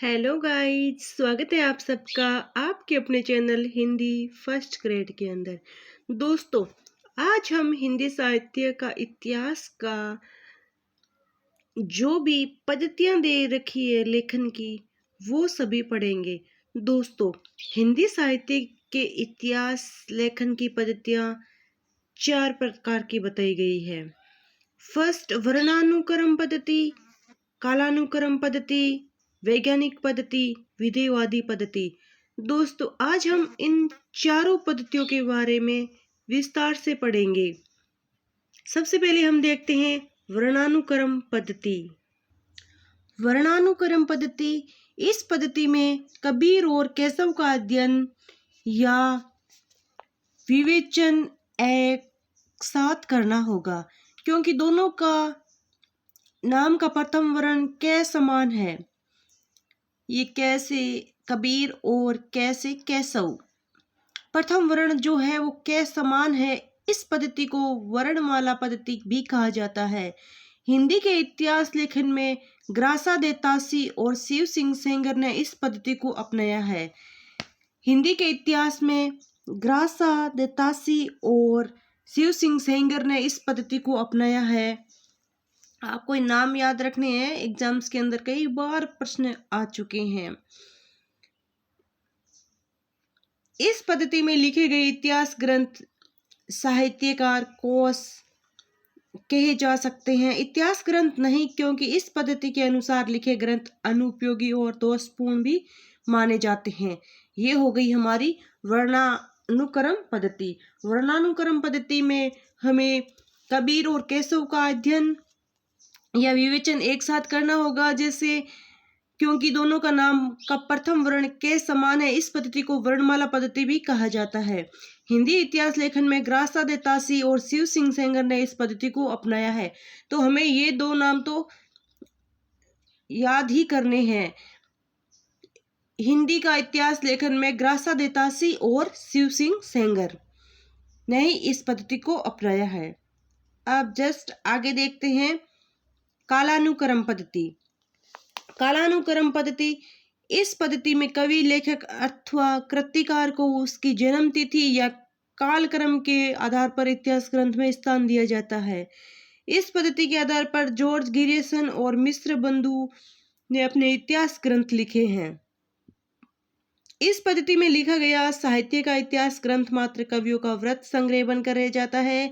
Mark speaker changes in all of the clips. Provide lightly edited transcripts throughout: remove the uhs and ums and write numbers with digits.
Speaker 1: Hello guys, स्वागत है आप सबका आपके अपने चैनल हिंदी फर्स्ट ग्रेड के अंदर। दोस्तों, आज हम हिंदी साहित्य का इतिहास का जो भी पद्धतियां दे रखी है लेखन की, वो सभी पढ़ेंगे। दोस्तों, हिंदी साहित्य के इतिहास लेखन की पद्धतियां 4 प्रकार की बताई गई है। फर्स्ट, वर्णानुक्रम पद्धति, कालानुक्रम पद्धति, वैज्ञानिक पद्धति, विधेयवादी पद्धति। दोस्तों, आज हम इन चारों पद्धतियों के बारे में विस्तार से पढ़ेंगे। सबसे पहले हम देखते हैं वर्णानुक्रम पद्धति। वर्णानुक्रम पद्धति, इस पद्धति में कबीर और केशव का अध्ययन या विवेचन एक साथ करना होगा, क्योंकि दोनों का नाम का प्रथम वर्ण के समान है। ये कैसे कबीर और कैसे केशव, प्रथम वर्ण जो है वो के समान है। इस पद्धति को वर्णमाला पद्धति भी कहा जाता है। हिंदी के इतिहास लेखन में ग्रासा देतासी और शिव सिंह सेंगर ने इस पद्धति को अपनाया है। हिंदी के इतिहास में ग्रासा देतासी और शिव सिंह सेंगर ने इस पद्धति को अपनाया है। आपको नाम याद रखने हैं, एग्जाम्स के अंदर कई बार प्रश्न आ चुके हैं। इस पद्धति में लिखे गए इतिहास ग्रंथ साहित्यकार कोश कहे जा सकते हैं, इतिहास ग्रंथ नहीं, क्योंकि इस पद्धति के अनुसार लिखे ग्रंथ अनुपयोगी और दोषपूर्ण भी माने जाते हैं। ये हो गई हमारी वर्णानुक्रम पद्धति। वर्णानुक्रम पद्धति में हमें कबीर और केशव का अध्ययन या विवेचन एक साथ करना होगा, जैसे क्योंकि दोनों का नाम का प्रथम वर्ण के समान है। इस पद्धति को वर्णमाला पद्धति भी कहा जाता है। हिंदी इतिहास लेखन में ग्रासा देतासी और शिव सिंह सेंगर ने इस पद्धति को अपनाया है। तो हमें ये दो नाम तो याद ही करने हैं। हिंदी का इतिहास लेखन में ग्रासा देतासी और शिव सिंह सेंगर ने ही इस पद्धति को अपनाया है। अब जस्ट आगे देखते हैं कालानुक्रम पद्धति। कालानुक्रम पद्धति, इस पद्धति में कवि, लेखक अथवा कृतिकार को उसकी जन्म तिथि या कालक्रम के आधार पर इतिहास ग्रंथ में स्थान दिया जाता है। इस पद्धति के आधार पर जॉर्ज गिरिसन और मिश्र बंधु ने अपने इतिहास ग्रंथ लिखे हैं। इस पद्धति में लिखा गया साहित्य का इतिहास ग्रंथ मात्र कवियों का वृत्त संग्रह बनकर रह जाता है,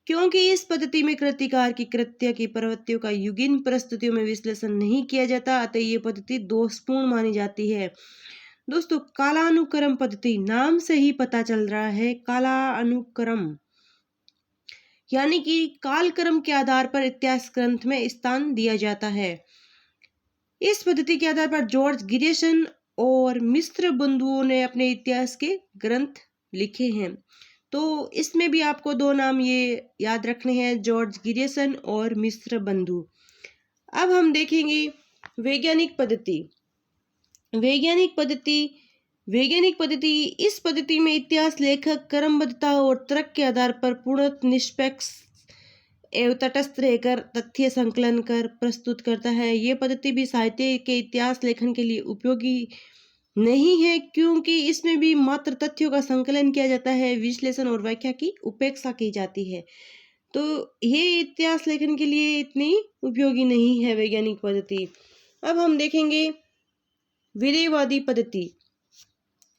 Speaker 1: क्योंकि इस पद्धति में कृतिकार की कृत्य की प्रवृत्तियों का युगीन परिस्थितियों में विश्लेषण नहीं किया जाता, अतः ये पद्धति दोषपूर्ण मानी जाती है। दोस्तों, कालानुक्रम पद्धति, नाम से ही पता चल रहा है, कालानुक्रम यानी कि कालक्रम के आधार पर इतिहास ग्रंथ में स्थान दिया जाता है। इस पद्धति के आधार पर जॉर्ज गिरिसन और मिश्र बंधुओं ने अपने इतिहास के ग्रंथ लिखे हैं। तो इसमें भी आपको दो नाम ये याद रखने हैं, जॉर्ज गिरिसन और मिश्र बंधु। अब हम देखेंगे वैज्ञानिक पद्धति। वैज्ञानिक पद्धति, इस पद्धति में इतिहास लेखक क्रमबद्धता और तर्क के आधार पर पूर्णतः निष्पक्ष एवं तटस्थ रहकर तथ्य संकलन कर प्रस्तुत करता है। ये पद्धति भी साहित्य के इतिहास लेखन के लिए उपयोगी नहीं है, क्योंकि इसमें भी मात्र तथ्यों का संकलन किया जाता है, विश्लेषण और व्याख्या की उपेक्षा की जाती है। तो ये इतिहास लेखन के लिए इतनी उपयोगी नहीं है वैज्ञानिक पद्धति। अब हम देखेंगे विधेयवादी पद्धति।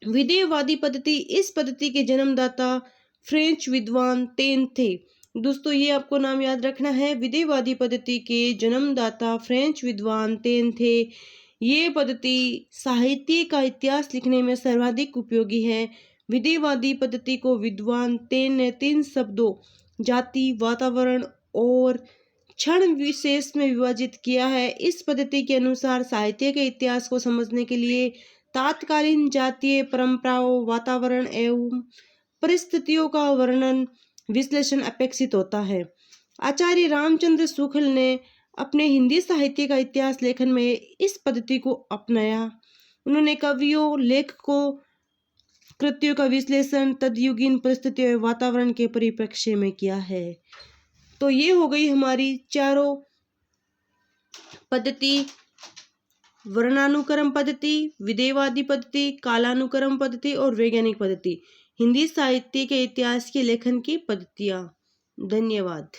Speaker 1: विधेयवादी पद्धति, इस पद्धति के जन्मदाता फ्रेंच विद्वान टेन थे। दोस्तों, ये आपको नाम याद रखना है, विधेयवादी पद्धति के जन्मदाता फ्रेंच विद्वान टेन थे। ये पद्धति साहित्य का इतिहास लिखने में सर्वाधिक उपयोगी है। विधेयवादी पद्धति को विद्वान टेन ने 3 शब्दों जाति, वातावरण और क्षण विशेष में विभाजित किया है। इस पद्धति के अनुसार साहित्य के इतिहास को समझने के लिए तात्कालीन जातीय परंपराओं, वातावरण एवं परिस्थितियों का वर्णन, विश्लेषण अपेक्षित होता है। आचार्य रामचंद्र शुक्ल ने अपने हिंदी साहित्य का इतिहास लेखन में इस पद्धति को अपनाया। उन्होंने कवियों, लेखकों, कृतियों का विश्लेषण तदयुगीन परिस्थितियों एवं वातावरण के परिप्रेक्ष्य में किया है। तो ये हो गई हमारी चारों पद्धति वर्णानुक्रम पद्धति, विधेयवादी पद्धति, कालानुक्रम पद्धति और वैज्ञानिक पद्धति हिंदी साहित्य के इतिहास के लेखन की पद्धतियाँ। धन्यवाद।